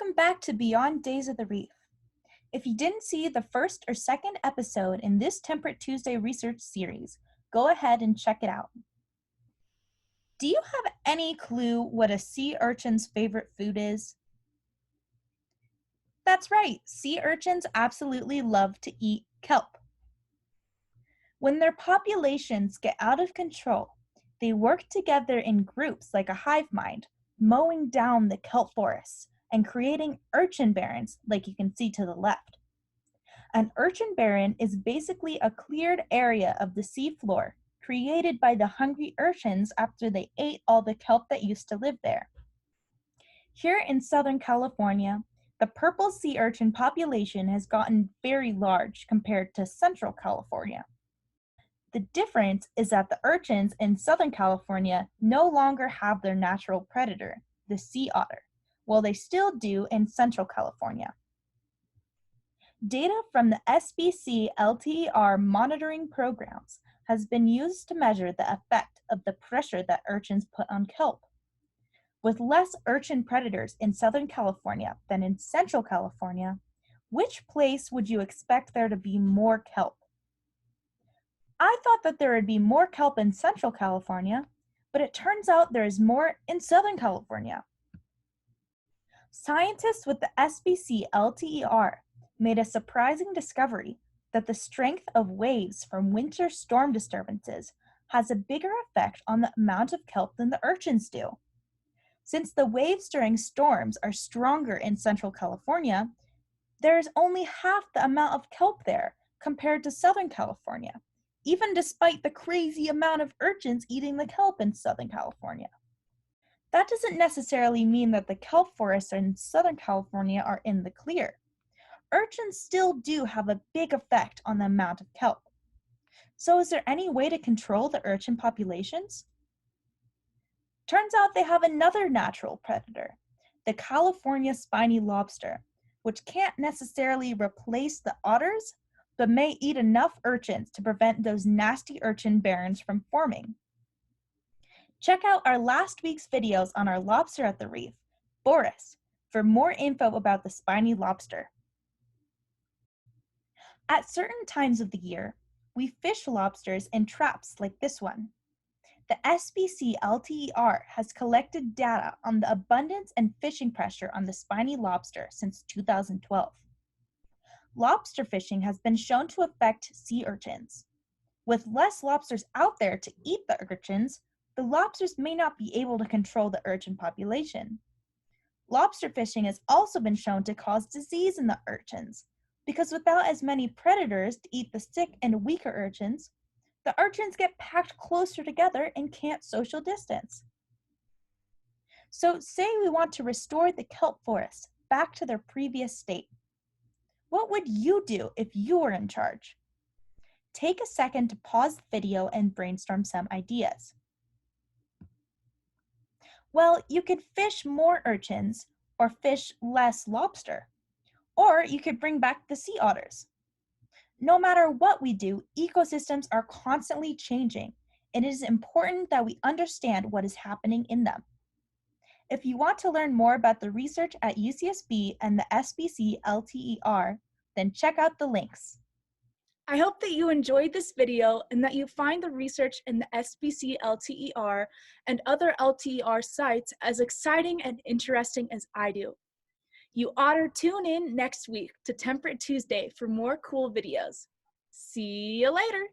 Welcome back to Beyond Days of the Reef. If you didn't see the first or second episode in this Temperate Tuesday research series, go ahead and check it out. Do you have any clue what a sea urchin's favorite food is? That's right, sea urchins absolutely love to eat kelp. When their populations get out of control, they work together in groups like a hive mind, mowing down the kelp forests and creating urchin barrens like you can see to the left. An urchin barren is basically a cleared area of the seafloor created by the hungry urchins after they ate all the kelp that used to live there. Here in Southern California, the purple sea urchin population has gotten very large compared to Central California. The difference is that the urchins in Southern California no longer have their natural predator, the sea otter, while they still do in Central California. Data from the SBC LTER monitoring programs has been used to measure the effect of the pressure that urchins put on kelp. With less urchin predators in Southern California than in Central California, which place would you expect there to be more kelp? I thought that there would be more kelp in Central California, but it turns out there is more in Southern California. Scientists with the SBC LTER made a surprising discovery that the strength of waves from winter storm disturbances has a bigger effect on the amount of kelp than the urchins do. Since the waves during storms are stronger in Central California, there is only half the amount of kelp there compared to Southern California, even despite the crazy amount of urchins eating the kelp in Southern California. That doesn't necessarily mean that the kelp forests in Southern California are in the clear. Urchins still do have a big effect on the amount of kelp. So is there any way to control the urchin populations? Turns out they have another natural predator, the California spiny lobster, which can't necessarily replace the otters, but may eat enough urchins to prevent those nasty urchin barrens from forming. Check out our last week's videos on our lobster at the reef, Boris, for more info about the spiny lobster. At certain times of the year, we fish lobsters in traps like this one. The SBC LTER has collected data on the abundance and fishing pressure on the spiny lobster since 2012. Lobster fishing has been shown to affect sea urchins. With less lobsters out there to eat the urchins, the lobsters may not be able to control the urchin population. Lobster fishing has also been shown to cause disease in the urchins, because without as many predators to eat the sick and weaker urchins, the urchins get packed closer together and can't social distance. So say we want to restore the kelp forests back to their previous state. What would you do if you were in charge? Take a second to pause the video and brainstorm some ideas. Well, you could fish more urchins or fish less lobster. Or you could bring back the sea otters. No matter what we do, ecosystems are constantly changing, and it is important that we understand what is happening in them. If you want to learn more about the research at UCSB and the SBC LTER, then check out the links. I hope that you enjoyed this video and that you find the research in the SBC LTER and other LTER sites as exciting and interesting as I do. You ought to tune in next week to Temperate Tuesday for more cool videos. See you later!